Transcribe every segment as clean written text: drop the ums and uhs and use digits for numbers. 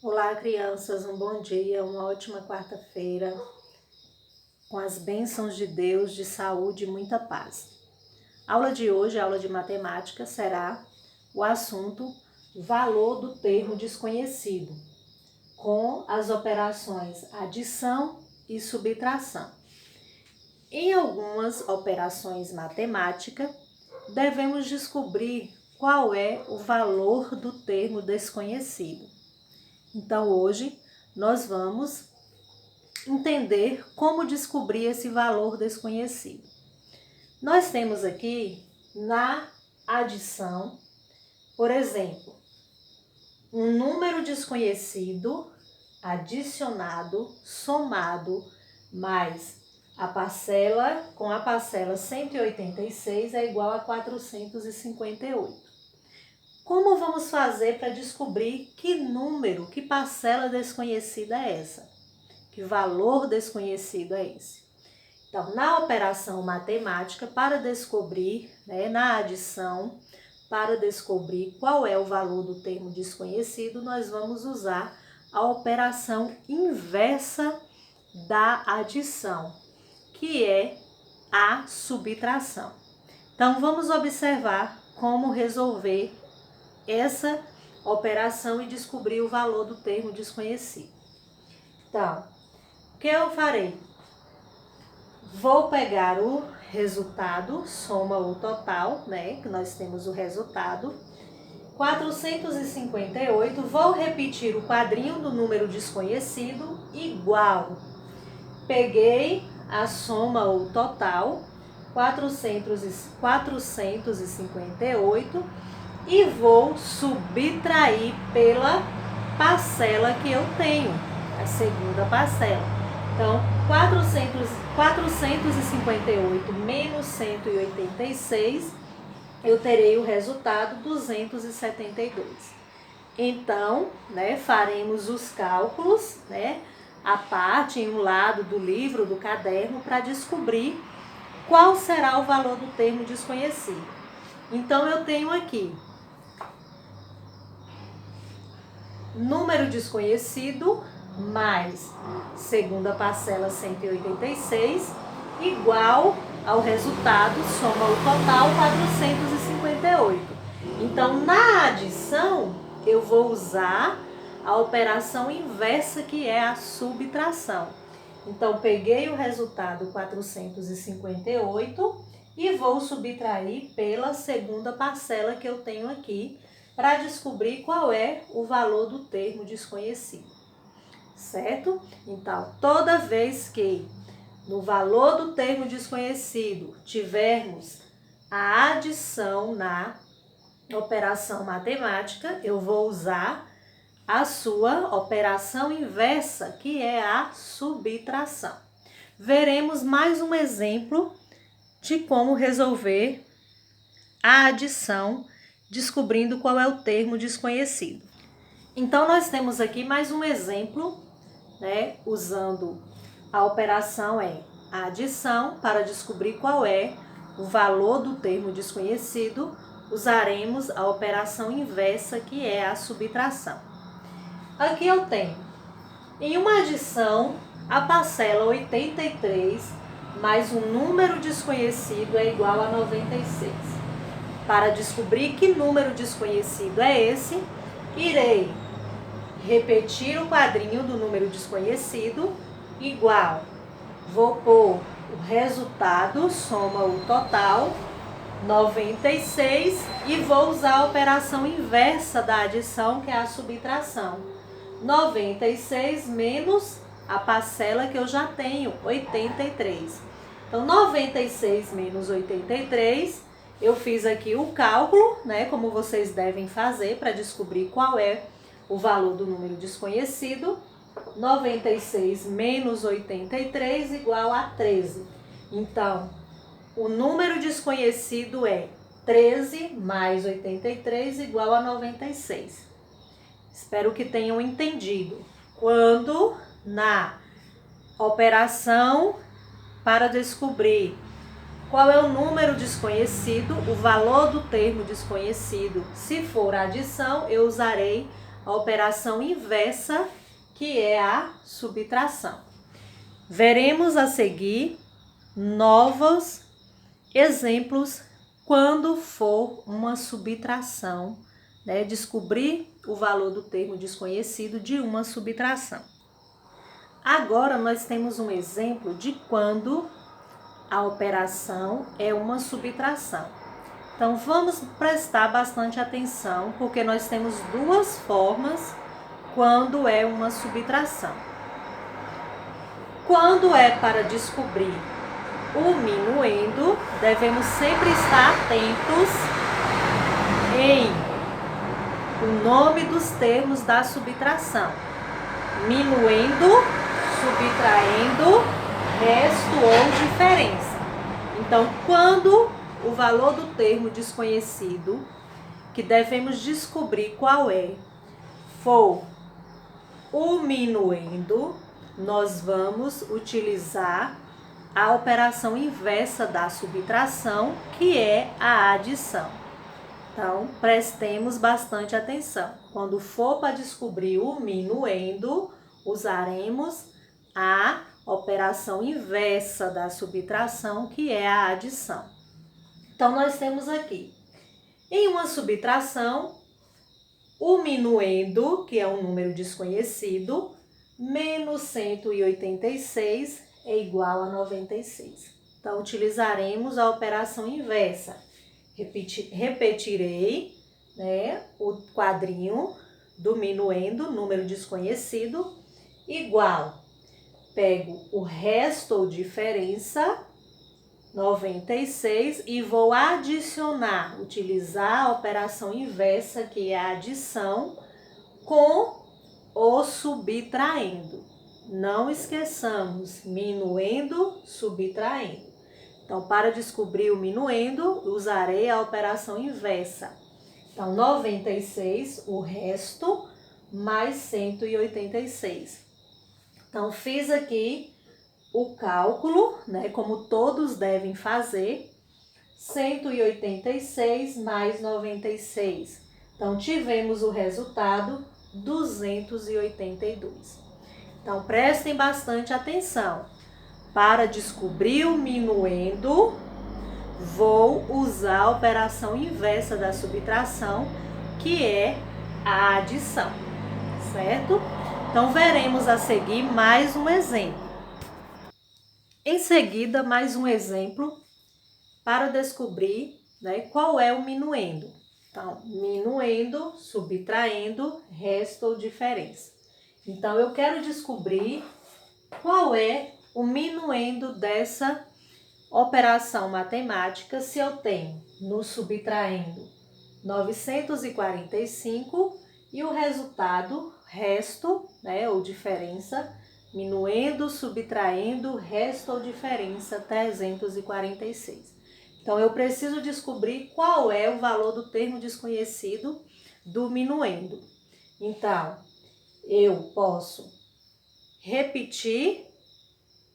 Olá, crianças, um bom dia, uma ótima quarta-feira, com as bênçãos de Deus, de saúde e muita paz. A aula de hoje, a aula de matemática, será o assunto valor do termo desconhecido, com as operações adição e subtração. Em algumas operações matemáticas, devemos descobrir qual é o valor do termo desconhecido. Então, hoje, nós vamos entender como descobrir esse valor desconhecido. Nós temos aqui na adição, por exemplo, um número desconhecido adicionado, somado, mais a parcela com a parcela 186 é igual a 458. Como vamos fazer para descobrir que número, que parcela desconhecida é essa? Que valor desconhecido é esse? Então, na operação matemática, para descobrir, na adição, para descobrir qual é o valor do termo desconhecido, nós vamos usar a operação inversa da adição, que é a subtração. Então, vamos observar como resolver essa operação e descobrir o valor do termo desconhecido. Então, o que eu farei? Vou pegar o resultado, soma o total, que nós temos o resultado, 458, vou repetir o quadrinho do número desconhecido, igual. Peguei a soma, o total, 458, e vou subtrair pela parcela que eu tenho, a segunda parcela. Então, 458 menos 186, eu terei o resultado 272. Então, faremos os cálculos, a parte em um lado do livro, do caderno, para descobrir qual será o valor do termo desconhecido. Então, eu tenho aqui número desconhecido mais segunda parcela 186 igual ao resultado, soma o total 458. Então, na adição, eu vou usar a operação inversa, que é a subtração. Então, peguei o resultado 458 e vou subtrair pela segunda parcela que eu tenho aqui, para descobrir qual é o valor do termo desconhecido. Certo? Então, toda vez que no valor do termo desconhecido tivermos a adição na operação matemática, eu vou usar a sua operação inversa, que é a subtração. Veremos mais um exemplo de como resolver a adição descobrindo qual é o termo desconhecido. Então, nós temos aqui mais um exemplo, usando a operação a adição. Para descobrir qual é o valor do termo desconhecido, usaremos a operação inversa, que é a subtração. Aqui eu tenho, em uma adição, a parcela 83 mais um número desconhecido é igual a 96. Para descobrir que número desconhecido é esse, irei repetir o quadrinho do número desconhecido, igual. Vou pôr o resultado, soma o total, 96, e vou usar a operação inversa da adição, que é a subtração. 96 menos a parcela que eu já tenho, 83. Então, 96 menos 83, eu fiz aqui o cálculo, como vocês devem fazer para descobrir qual é o valor do número desconhecido. 96 menos 83 igual a 13. Então, o número desconhecido é 13 mais 83 igual a 96. Espero que tenham entendido. Quando na operação para descobrir qual é o número desconhecido, o valor do termo desconhecido, se for adição, eu usarei a operação inversa, que é a subtração. Veremos a seguir novos exemplos quando for uma subtração, né? Descobrir o valor do termo desconhecido de uma subtração. Agora nós temos um exemplo de quando a operação é uma subtração. Então vamos prestar bastante atenção, porque nós temos duas formas quando é uma subtração. Quando é para descobrir o minuendo, devemos sempre estar atentos em o nome dos termos da subtração. Minuendo, subtraindo, resto ou diferença. Então, quando o valor do termo desconhecido, que devemos descobrir qual é, for o minuendo, nós vamos utilizar a operação inversa da subtração, que é a adição. Então, prestemos bastante atenção. Quando for para descobrir o minuendo, usaremos a operação inversa da subtração, que é a adição. Então, nós temos aqui, em uma subtração, o minuendo, que é um número desconhecido, menos 186 é igual a 96. Então, utilizaremos a operação inversa. Repetirei, né, o quadrinho do minuendo, número desconhecido, igual. Pego o resto ou diferença, 96, e vou adicionar, utilizar a operação inversa, que é a adição, com o subtraindo. Não esqueçamos, minuendo, subtraindo. Então, para descobrir o minuendo, usarei a operação inversa. Então, 96, o resto, mais 186. Então, fiz aqui o cálculo, né, como todos devem fazer, 186 mais 96. Então, tivemos o resultado 282. Então, prestem bastante atenção. Para descobrir o minuendo, vou usar a operação inversa da subtração, que é a adição, certo? Então, veremos a seguir mais um exemplo. Em seguida, mais um exemplo para descobrir, né, qual é o minuendo. Então, minuendo, subtraindo, resto ou diferença. Então, eu quero descobrir qual é o minuendo dessa operação matemática se eu tenho no subtraindo 945 e o resultado, resto, né, ou diferença, minuendo, subtraindo, resto ou diferença, 346. Então, eu preciso descobrir qual é o valor do termo desconhecido do minuendo. Então, eu posso repetir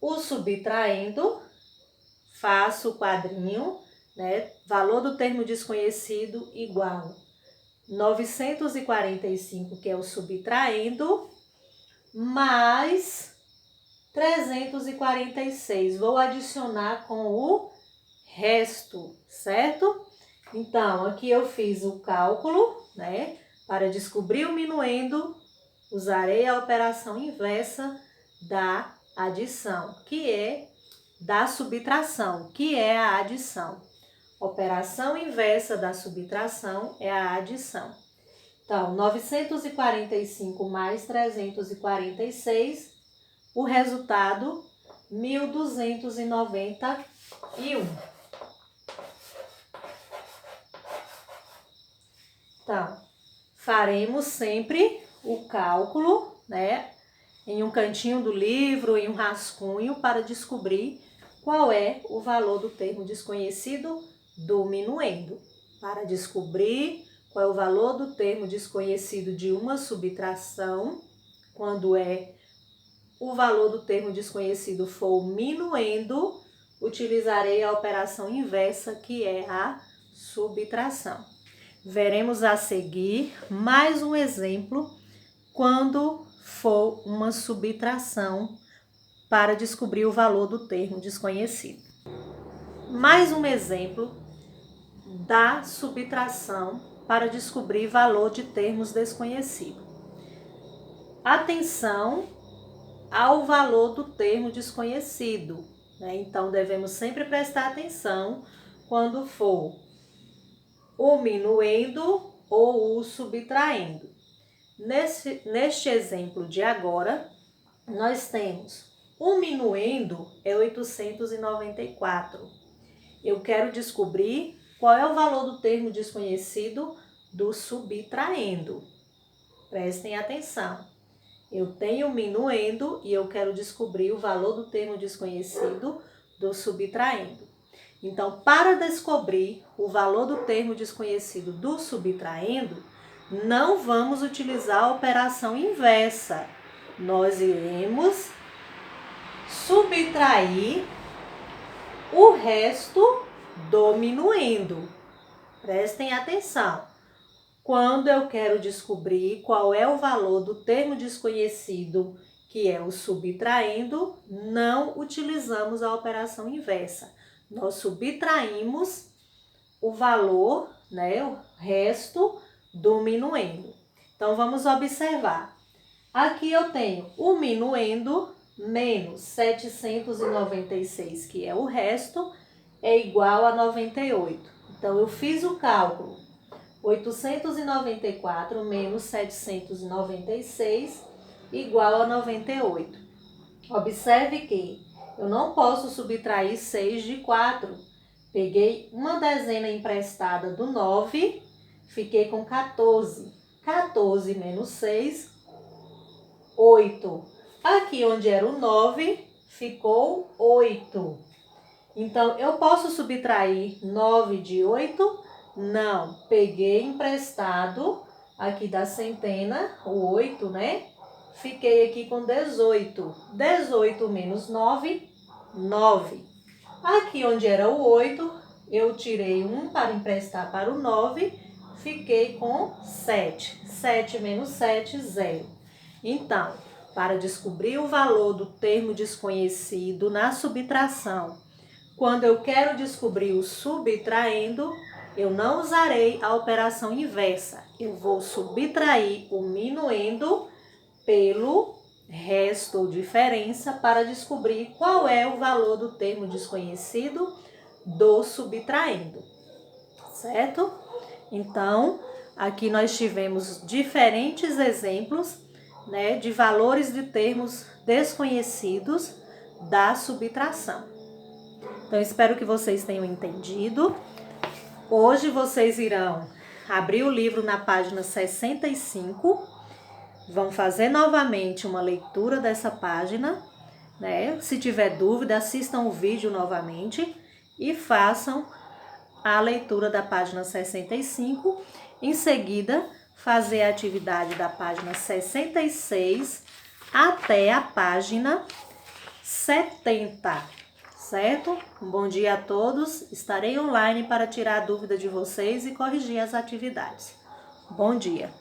o subtraindo, faço o quadrinho, né? Valor do termo desconhecido igual 945, que é o subtraindo, mais 346. Vou adicionar com o resto, certo? Então, aqui eu fiz o cálculo, né? Para descobrir o minuendo, usarei a operação inversa da adição, que é da subtração, que é a adição. Operação inversa da subtração é a adição. Então, 945 mais 346, o resultado, 1.291. Então, faremos sempre o cálculo, né, em um cantinho do livro, em um rascunho, para descobrir qual é o valor do termo desconhecido do minuendo. Para descobrir qual é o valor do termo desconhecido de uma subtração, quando o valor do termo desconhecido for o minuendo, utilizarei a operação inversa, que é a subtração. Veremos a seguir mais um exemplo quando for uma subtração para descobrir o valor do termo desconhecido. Mais um exemplo da subtração para descobrir valor de termos desconhecidos. Atenção ao valor do termo desconhecido, né? Então, devemos sempre prestar atenção quando for o minuendo ou o subtraindo. Neste exemplo de agora, nós temos o minuendo é 894. Eu quero descobrir qual é o valor do termo desconhecido do subtraindo. Prestem atenção. Eu tenho o minuendo e eu quero descobrir o valor do termo desconhecido do subtraindo. Então, para descobrir o valor do termo desconhecido do subtraindo, não vamos utilizar a operação inversa. Nós iremos subtrair o resto do minuendo. Prestem atenção. Quando eu quero descobrir qual é o valor do termo desconhecido, que é o subtraindo, não utilizamos a operação inversa. Nós subtraímos o valor, né, o resto do minuendo. Então, vamos observar. Aqui eu tenho o minuendo menos 796, que é o resto, é igual a 98. Então, eu fiz o cálculo. 894 menos 796 igual a 98. Observe que eu não posso subtrair 6 de 4. Peguei uma dezena emprestada do 9, fiquei com 14. 14 menos 6, 8. Aqui onde era o 9, ficou 8. Então, eu posso subtrair 9 de 8? Não, peguei emprestado aqui da centena, o 8, né? Fiquei aqui com 18. 18 menos 9, 9. Aqui onde era o 8, eu tirei 1 para emprestar para o 9, fiquei com 7. 7 menos 7, 0. Então, para descobrir o valor do termo desconhecido na subtração, quando eu quero descobrir o subtraindo, eu não usarei a operação inversa. Eu vou subtrair o minuendo pelo resto ou diferença para descobrir qual é o valor do termo desconhecido do subtraindo, certo? Então, aqui nós tivemos diferentes exemplos, né, de valores de termos desconhecidos da subtração. Então, espero que vocês tenham entendido. Hoje vocês irão abrir o livro na página 65, vão fazer novamente uma leitura dessa página, né? Se tiver dúvida, assistam o vídeo novamente e façam a leitura da página 65. Em seguida, fazer a atividade da página 66 até a página 70. Certo? Um bom dia a todos. Estarei online para tirar a dúvida de vocês e corrigir as atividades. Bom dia!